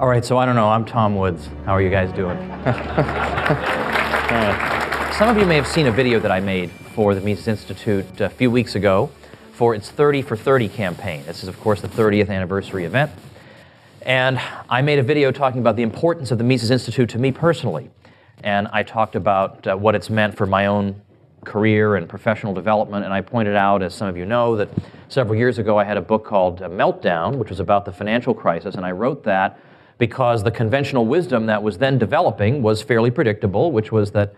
All right, so I don't know, I'm Tom Woods. How are you guys doing? Some of you may have seen a video that I made for the Mises Institute a few weeks ago for its 30 for 30 campaign. This is, of course, the 30th anniversary event. And I made a video talking about the importance of the Mises Institute to me personally. And I talked about what it's meant for my own career and professional development. And I pointed out, as some of you know, that several years ago I had a book called Meltdown, which was about the financial crisis. And I wrote that because the conventional wisdom that was then developing was fairly predictable, which was that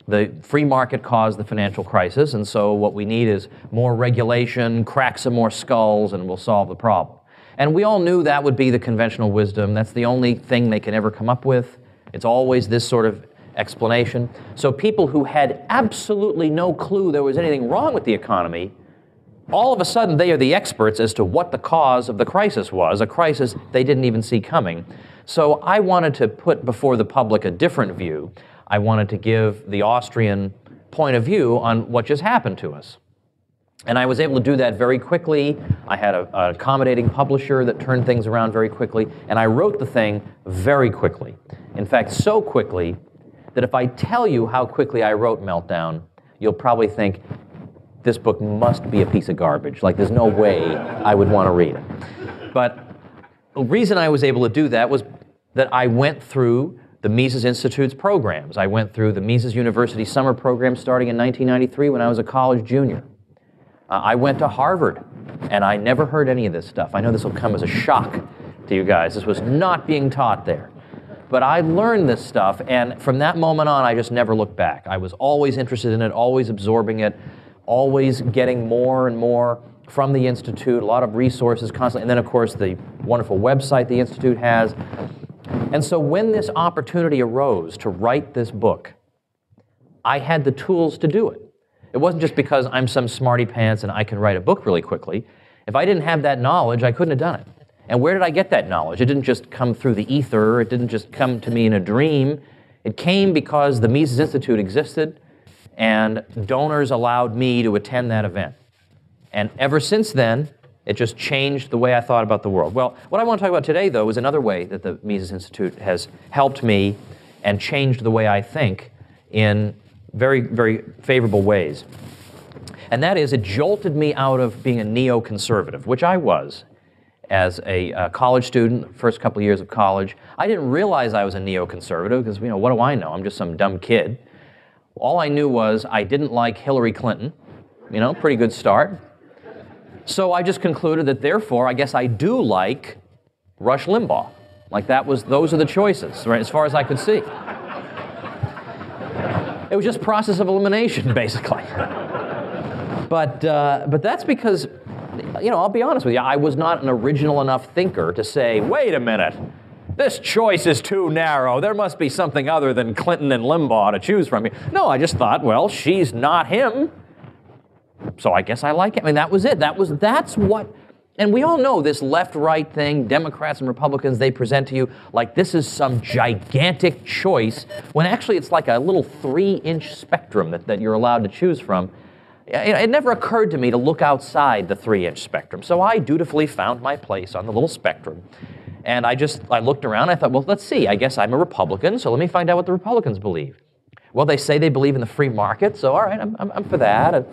the free market caused the financial crisis, and so what we need is more regulation, crack some more skulls, and we'll solve the problem. And we all knew that would be the conventional wisdom. That's the only thing they can ever come up with. It's always this sort of explanation. So people who had absolutely no clue there was anything wrong with the economy, all of a sudden they are the experts as to what the cause of the crisis was, a crisis they didn't even see coming. So I wanted to put before the public a different view. I wanted to give the Austrian point of view on what just happened to us. And I was able to do that very quickly. I had an accommodating publisher that turned things around very quickly, and I wrote the thing very quickly. In fact, so quickly that if I tell you how quickly I wrote Meltdown, you'll probably think, this book must be a piece of garbage. Like, there's no way I would want to read it. But the reason I was able to do that was that I went through the Mises Institute's programs. I went through the Mises University summer program starting in 1993 when I was a college junior. I went to Harvard, and I never heard any of this stuff. I know this will come as a shock to you guys. This was not being taught there. But I learned this stuff, and from that moment on, I just never looked back. I was always interested in it, always absorbing it, always getting more and more from the Institute, a lot of resources constantly, and then, of course, the wonderful website the Institute has. And so when this opportunity arose to write this book, I had the tools to do it. It wasn't just because I'm some smarty pants and I can write a book really quickly. If I didn't have that knowledge, I couldn't have done it. And where did I get that knowledge? It didn't just come through the ether. It didn't just come to me in a dream. It came because the Mises Institute existed, and donors allowed me to attend that event. And ever since then, it just changed the way I thought about the world. Well, what I want to talk about today, though, is another way that the Mises Institute has helped me and changed the way I think in very, very favorable ways. And that is, it jolted me out of being a neoconservative, which I was as a college student, first couple of years of college. I didn't realize I was a neoconservative because, what do I know? I'm just some dumb kid. All I knew was I didn't like Hillary Clinton. Pretty good start. So I just concluded that, therefore, I guess I do like Rush Limbaugh. Like those are the choices, right, as far as I could see. It was just process of elimination, basically. But that's because, I'll be honest with you, I was not an original enough thinker to say, wait a minute, this choice is too narrow. There must be something other than Clinton and Limbaugh to choose from here. No, I just thought, well, she's not him, so I guess I like him. That was it. That's what, and we all know this left-right thing, Democrats and Republicans, they present to you like this is some gigantic choice, when actually it's like a little 3-inch spectrum that you're allowed to choose from. It never occurred to me to look outside the 3-inch spectrum, so I dutifully found my place on the little spectrum. And I looked around, I thought, well, let's see, I guess I'm a Republican, so let me find out what the Republicans believe. Well, they say they believe in the free market, so all right, I'm for that.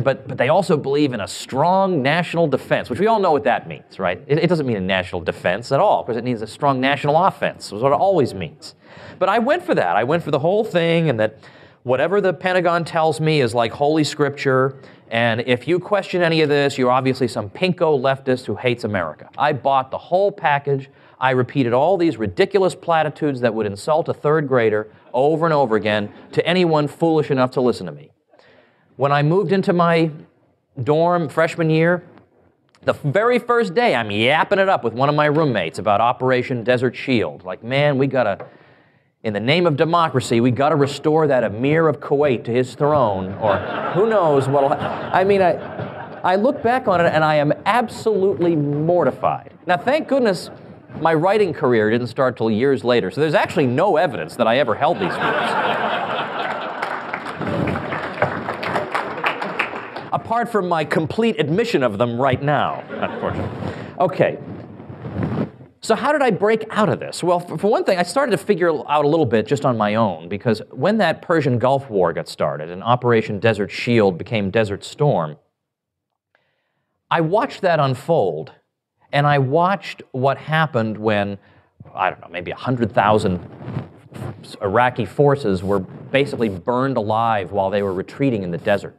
But they also believe in a strong national defense, which we all know what that means, right? It doesn't mean a national defense at all, because it means a strong national offense, is what it always means. But I went for that. I went for the whole thing, and that whatever the Pentagon tells me is like holy scripture, and if you question any of this, you're obviously some pinko leftist who hates America. I bought the whole package. I repeated all these ridiculous platitudes that would insult a third grader over and over again to anyone foolish enough to listen to me. When I moved into my dorm freshman year, the very first day I'm yapping it up with one of my roommates about Operation Desert Shield. Like, man, in the name of democracy, we got to restore that Emir of Kuwait to his throne, or who knows what'll happen. I look back on it and I am absolutely mortified. Now, thank goodness my writing career didn't start till years later, so there's actually no evidence that I ever held these views. Apart from my complete admission of them right now, unfortunately. Okay. So So how did I break out of this? Well, for one thing, I started to figure out a little bit just on my own, because when that Persian Gulf War got started and Operation Desert Shield became Desert Storm, I watched that unfold, and I watched what happened when, I don't know, maybe 100,000 Iraqi forces were basically burned alive while they were retreating in the desert.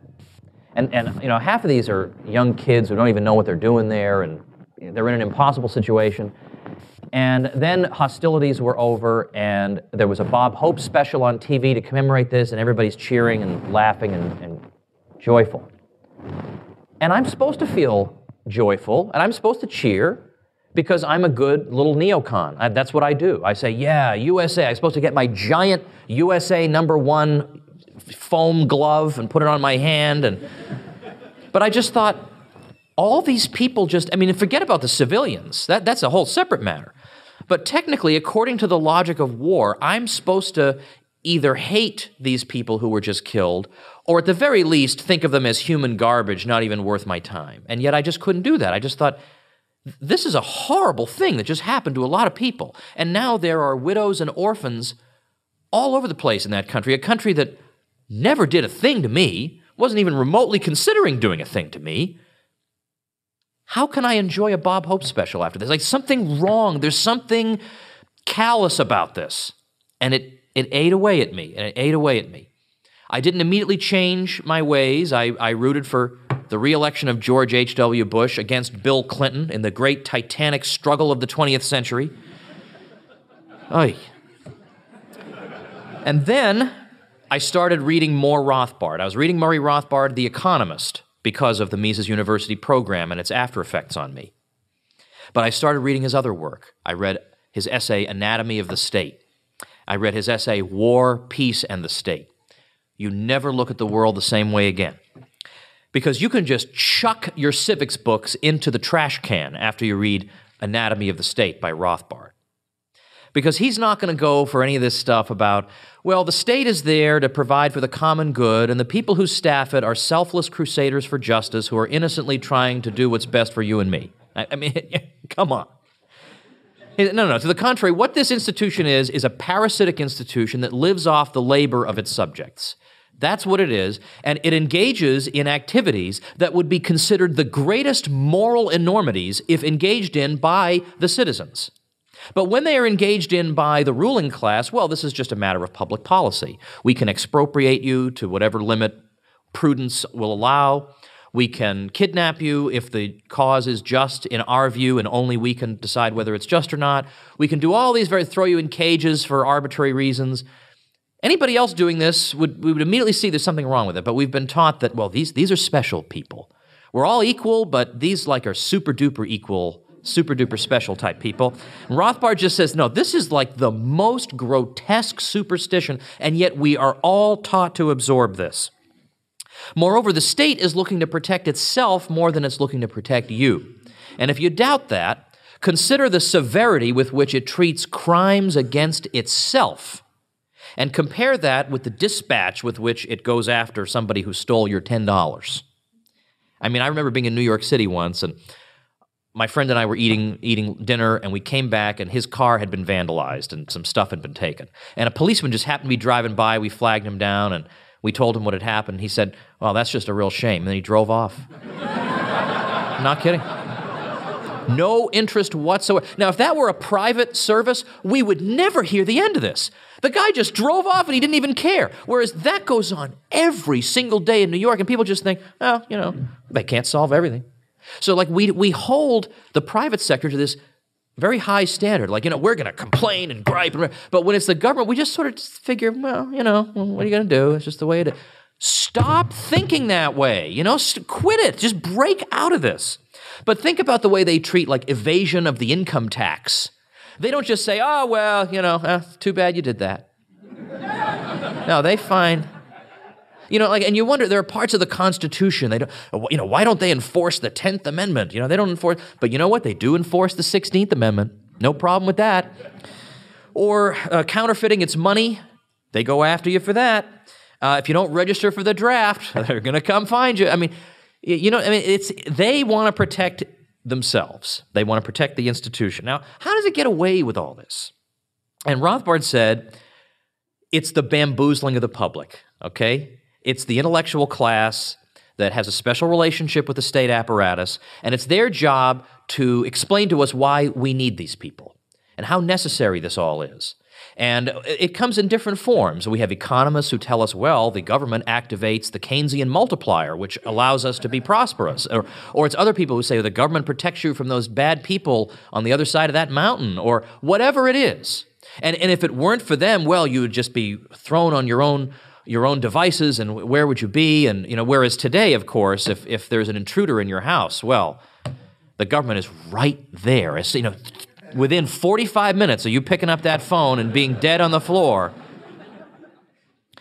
And you know, half of these are young kids who don't even know what they're doing there, and they're in an impossible situation. And then hostilities were over, and there was a Bob Hope special on TV to commemorate this, and everybody's cheering and laughing and joyful. And I'm supposed to feel joyful, and I'm supposed to cheer, because I'm a good little neocon. That's what I do. I say, yeah, USA. I'm supposed to get my giant USA #1 foam glove and put it on my hand. But I just thought, all these people just, I mean, forget about the civilians. That's a whole separate matter. But technically, according to the logic of war, I'm supposed to either hate these people who were just killed, or at the very least, think of them as human garbage, not even worth my time. And yet I just couldn't do that. I just thought, this is a horrible thing that just happened to a lot of people. And now there are widows and orphans all over the place in that country, a country that never did a thing to me, wasn't even remotely considering doing a thing to me. How can I enjoy a Bob Hope special after this? Like, something wrong. There's something callous about this. And it ate away at me, and it ate away at me. I didn't immediately change my ways. I rooted for the re-election of George H.W. Bush against Bill Clinton in the great titanic struggle of the 20th century. Oy. And then I started reading more Rothbard. I was reading Murray Rothbard, The Economist, because of the Mises University program and its after effects on me. But I started reading his other work. I read his essay, Anatomy of the State. I read his essay, War, Peace, and the State. You never look at the world the same way again. Because you can just chuck your civics books into the trash can after you read Anatomy of the State by Rothbard. Because he's not going to go for any of this stuff about, well, the state is there to provide for the common good, and the people who staff it are selfless crusaders for justice who are innocently trying to do what's best for you and me. I mean, come on. No, to the contrary, what this institution is a parasitic institution that lives off the labor of its subjects. That's what it is, and it engages in activities that would be considered the greatest moral enormities if engaged in by the citizens. But when they are engaged in by the ruling class, well, this is just a matter of public policy. We can expropriate you to whatever limit prudence will allow. We can kidnap you if the cause is just in our view, and only we can decide whether it's just or not. We can do all these, throw you in cages for arbitrary reasons. Anybody else doing this we would immediately see there's something wrong with it, but we've been taught that, well, these are special people. We're all equal, but these are super-duper equal, super-duper special type people. And Rothbard just says, no, this is like the most grotesque superstition, and yet we are all taught to absorb this. Moreover, the state is looking to protect itself more than it's looking to protect you. And if you doubt that, consider the severity with which it treats crimes against itself, and compare that with the dispatch with which it goes after somebody who stole your $10. I mean, I remember being in New York City once, and my friend and I were eating dinner, and we came back, and his car had been vandalized, and some stuff had been taken. And a policeman just happened to be driving by. We flagged him down, and we told him what had happened. He said, well, that's just a real shame. And then he drove off. Not kidding. No interest whatsoever. Now, if that were a private service, we would never hear the end of this. The guy just drove off and he didn't even care. Whereas that goes on every single day in New York, and people just think, oh, you know, they can't solve everything. So we hold the private sector to this very high standard. Like, you know, we're going to complain and gripe. But when it's the government, we just sort of figure, well, you know, what are you going to do? It's just the way it is. Stop thinking that way. You know, quit it. Just break out of this. But think about the way they treat, like, evasion of the income tax. They don't just say, oh, well, you know, too bad you did that. No, they find, you know, like, and you wonder, there are parts of the Constitution, they don't, you know, why don't they enforce the 10th Amendment? You know, they don't enforce, but you know what? They do enforce the 16th Amendment. No problem with that. Or counterfeiting, it's money. They go after you for that. If you don't register for the draft, they're going to come find you. I mean, you know, I mean, they want to protect themselves. They want to protect the institution. Now, how does it get away with all this? And Rothbard said, it's the bamboozling of the public, okay? It's the intellectual class that has a special relationship with the state apparatus, and it's their job to explain to us why we need these people and how necessary this all is. And it comes in different forms. We have economists who tell us, well, the government activates the Keynesian multiplier, which allows us to be prosperous. Or it's other people who say the government protects you from those bad people on the other side of that mountain, or whatever it is. And if it weren't for them, well, you would just be thrown on your own devices, and where would you be? And whereas today, of course, if there's an intruder in your house, well, the government is right there. It's, within 45 minutes of you picking up that phone and being dead on the floor.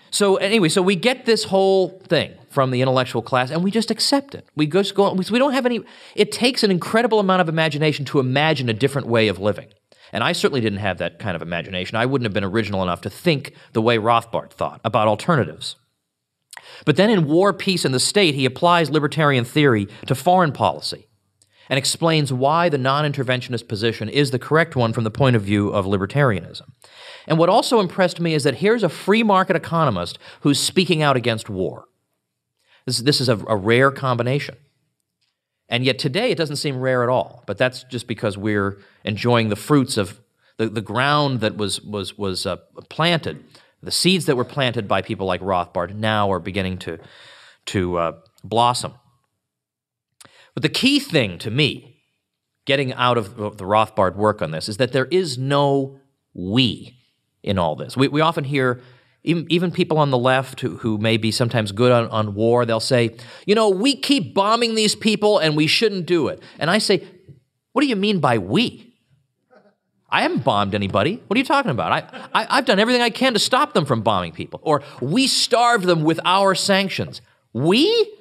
So anyway, so we get this whole thing from the intellectual class, and we just accept it. We just go. We don't have any. It takes an incredible amount of imagination to imagine a different way of living. And I certainly didn't have that kind of imagination. I wouldn't have been original enough to think the way Rothbard thought about alternatives. But then in War, Peace, and the State, he applies libertarian theory to foreign policy and explains why the non-interventionist position is the correct one from the point of view of libertarianism. And what also impressed me is that here's a free market economist who's speaking out against war. This is a rare combination. And yet today it doesn't seem rare at all, but that's just because we're enjoying the fruits of the ground that was planted. The seeds that were planted by people like Rothbard now are beginning to blossom. But the key thing to me, getting out of the Rothbard work on this, is that there is no we in all this. We often hear even people on the left who may be sometimes good on war, they'll say, we keep bombing these people and we shouldn't do it. And I say, what do you mean by we? I haven't bombed anybody. What are you talking about? I've done everything I can to stop them from bombing people. Or we starved them with our sanctions. We?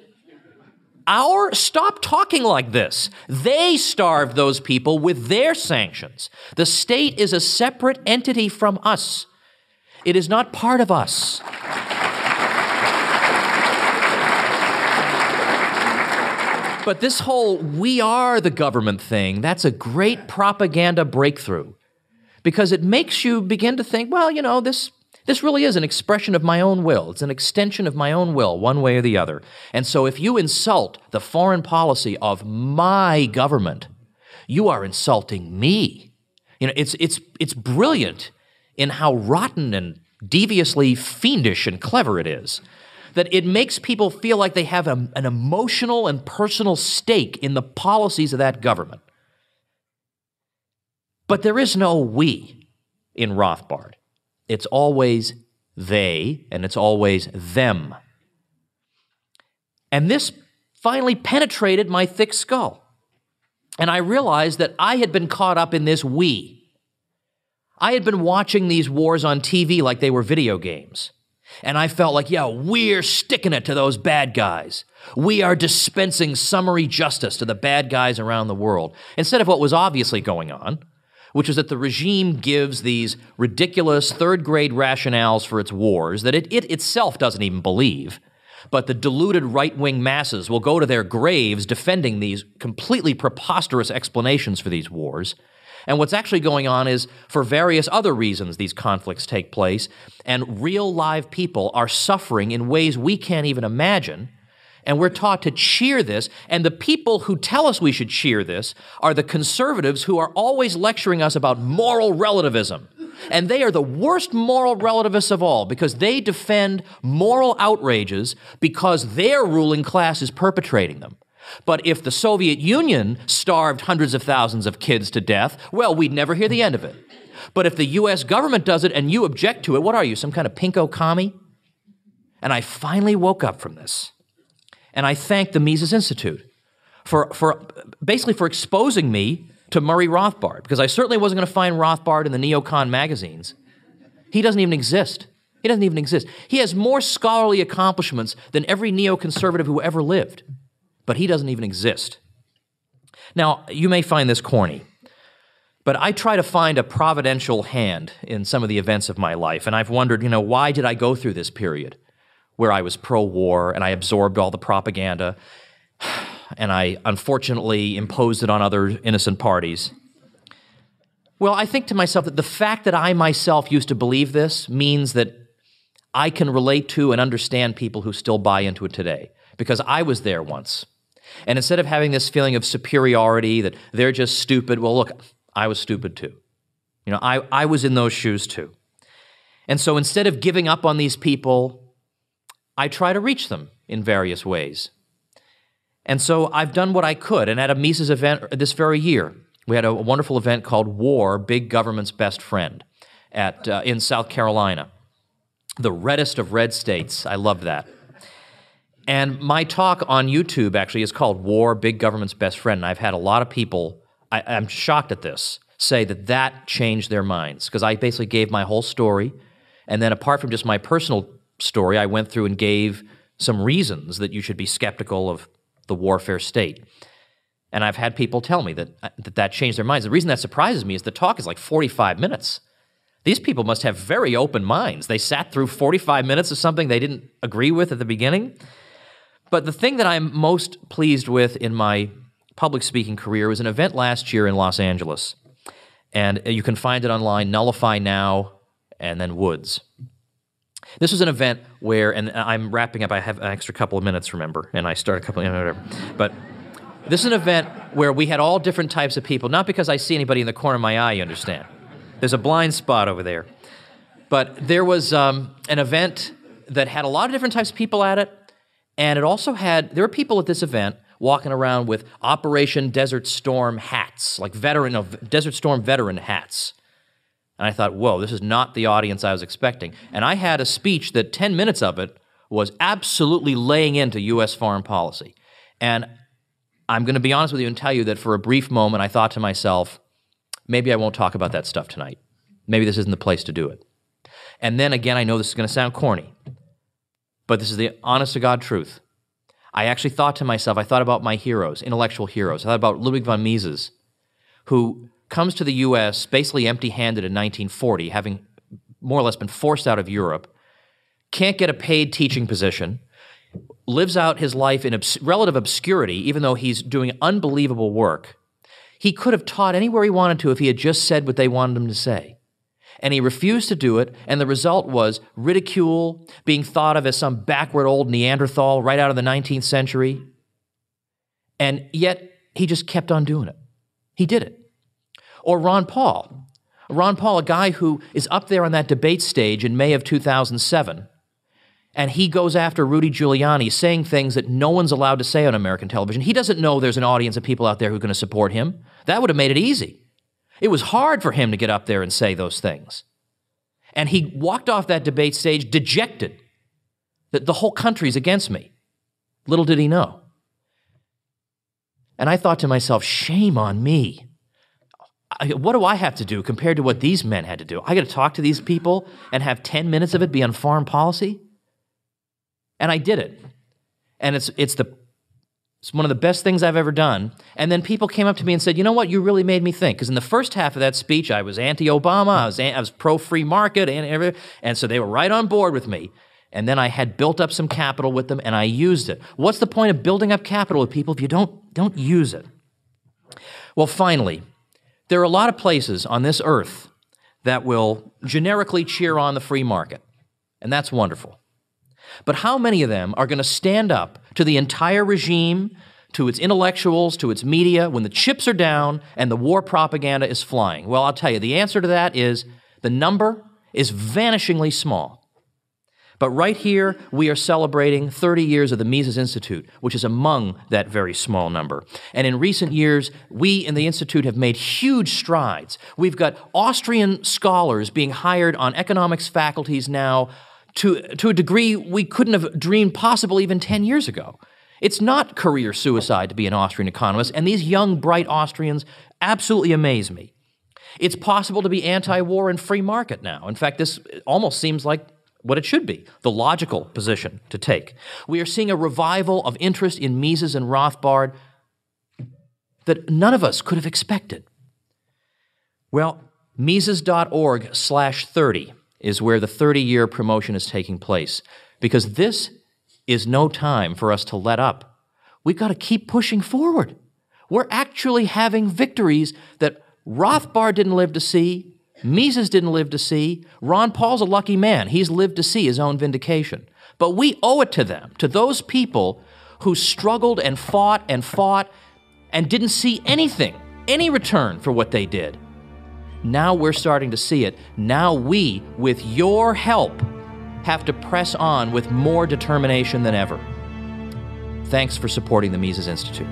Our? Stop talking like this. They starved those people with their sanctions. The state is a separate entity from us. It is not part of us. But this whole we are the government thing, that's a great propaganda breakthrough because it makes you begin to think, well, this really is an expression of my own will. It's an extension of my own will, one way or the other. And so if you insult the foreign policy of my government, you are insulting me. It's brilliant in how rotten and deviously fiendish and clever it is, that it makes people feel like they have an emotional and personal stake in the policies of that government. But there is no we in Rothbard. It's always they, and it's always them. And this finally penetrated my thick skull. And I realized that I had been caught up in this we. I had been watching these wars on TV like they were video games. And I felt like, we're sticking it to those bad guys. We are dispensing summary justice to the bad guys around the world. Instead of what was obviously going on, which is that the regime gives these ridiculous third-grade rationales for its wars that it itself doesn't even believe. But the deluded right-wing masses will go to their graves defending these completely preposterous explanations for these wars. And what's actually going on is, for various other reasons, these conflicts take place, and real live people are suffering in ways we can't even imagine, and we're taught to cheer this, and the people who tell us we should cheer this are the conservatives who are always lecturing us about moral relativism. And they are the worst moral relativists of all, because they defend moral outrages because their ruling class is perpetrating them. But if the Soviet Union starved hundreds of thousands of kids to death, well, we'd never hear the end of it. But if the U.S. government does it and you object to it, what are you, some kind of pinko commie? And I finally woke up from this. And I thanked the Mises Institute for basically for exposing me to Murray Rothbard, because I certainly wasn't going to find Rothbard in the neocon magazines. He doesn't even exist. He doesn't even exist. He has more scholarly accomplishments than every neoconservative who ever lived. But he doesn't even exist. Now, you may find this corny, but I try to find a providential hand in some of the events of my life, and I've wondered, why did I go through this period where I was pro-war and I absorbed all the propaganda? and I unfortunately imposed it on other innocent parties. Well, I think to myself that the fact that I myself used to believe this means that I can relate to and understand people who still buy into it today, because I was there once. And instead of having this feeling of superiority, that they're just stupid, well, look, I was stupid too. You know, I was in those shoes too. And so instead of giving up on these people, I try to reach them in various ways. And so I've done what I could. And at a Mises event this very year, we had a wonderful event called War, Big Government's Best Friend in South Carolina. The reddest of red states. I loved that. And my talk on YouTube actually is called War, Big Government's Best Friend. And I've had a lot of people, I'm shocked at this, say that that changed their minds, because I basically gave my whole story. And then apart from just my personal story, I went through and gave some reasons that you should be skeptical of the warfare state. And I've had people tell me that changed their minds. The reason that surprises me is the talk is like 45 minutes. These people must have very open minds. They sat through 45 minutes of something they didn't agree with at the beginning. But the thing that I'm most pleased with in my public speaking career was an event last year in Los Angeles. And you can find it online, Nullify Now, and then Woods. This was an event where, and I'm wrapping up, I have an extra couple of minutes, remember, and I start a couple of, whatever. But this is an event where we had all different types of people, not because I see anybody in the corner of my eye, you understand. There's a blind spot over there. But there was an event that had a lot of different types of people at it, and it also had, there were people at this event walking around with Operation Desert Storm hats, like Desert Storm veteran hats. And I thought, whoa, this is not the audience I was expecting. And I had a speech that 10 minutes of it was absolutely laying into U.S. foreign policy. And I'm going to be honest with you and tell you that for a brief moment I thought to myself, maybe I won't talk about that stuff tonight. Maybe this isn't the place to do it. And then again, I know this is going to sound corny, but this is the honest-to-God truth. I actually thought to myself, I thought about my heroes, intellectual heroes. I thought about Ludwig von Mises, who comes to the U.S. basically empty-handed in 1940, having more or less been forced out of Europe, can't get a paid teaching position, lives out his life in relative obscurity, even though he's doing unbelievable work. He could have taught anywhere he wanted to if he had just said what they wanted him to say. And he refused to do it, and the result was ridicule, being thought of as some backward old Neanderthal right out of the 19th century. And yet, he just kept on doing it. He did it. Or Ron Paul. Ron Paul, a guy who is up there on that debate stage in May of 2007, and he goes after Rudy Giuliani, saying things that no one's allowed to say on American television. He doesn't know there's an audience of people out there who are going to support him. That would have made it easy. It was hard for him to get up there and say those things. And he walked off that debate stage dejected that the whole country's against me. Little did he know. And I thought to myself, shame on me. What do I have to do compared to what these men had to do? I got to talk to these people and have 10 minutes of it be on foreign policy? And I did it. And it's one of the best things I've ever done. And then people came up to me and said, you know what, you really made me think. Because in the first half of that speech, I was anti-Obama, I was pro-free market, and so they were right on board with me. And then I had built up some capital with them, and I used it. What's the point of building up capital with people if you don't use it? Well, finally, there are a lot of places on this earth that will generically cheer on the free market, and that's wonderful. But how many of them are going to stand up to the entire regime, to its intellectuals, to its media, when the chips are down and the war propaganda is flying? Well, I'll tell you, the answer to that is the number is vanishingly small. But right here, we are celebrating 30 years of the Mises Institute, which is among that very small number. And in recent years, we in the Institute have made huge strides. We've got Austrian scholars being hired on economics faculties now to a degree we couldn't have dreamed possible even 10 years ago. It's not career suicide to be an Austrian economist, and these young, bright Austrians absolutely amaze me. It's possible to be anti-war and free market now. In fact, this almost seems like what it should be, the logical position to take. We are seeing a revival of interest in Mises and Rothbard that none of us could have expected. Well, Mises.org/30 is where the 30-year promotion is taking place, because this is no time for us to let up. we've got to keep pushing forward. We're actually having victories that Rothbard didn't live to see, Mises didn't live to see, Ron Paul's a lucky man. He's lived to see his own vindication. But we owe it to them, to those people who struggled and fought and didn't see anything, any return for what they did. Now we're starting to see it. Now we, with your help, have to press on with more determination than ever. Thanks for supporting the Mises Institute.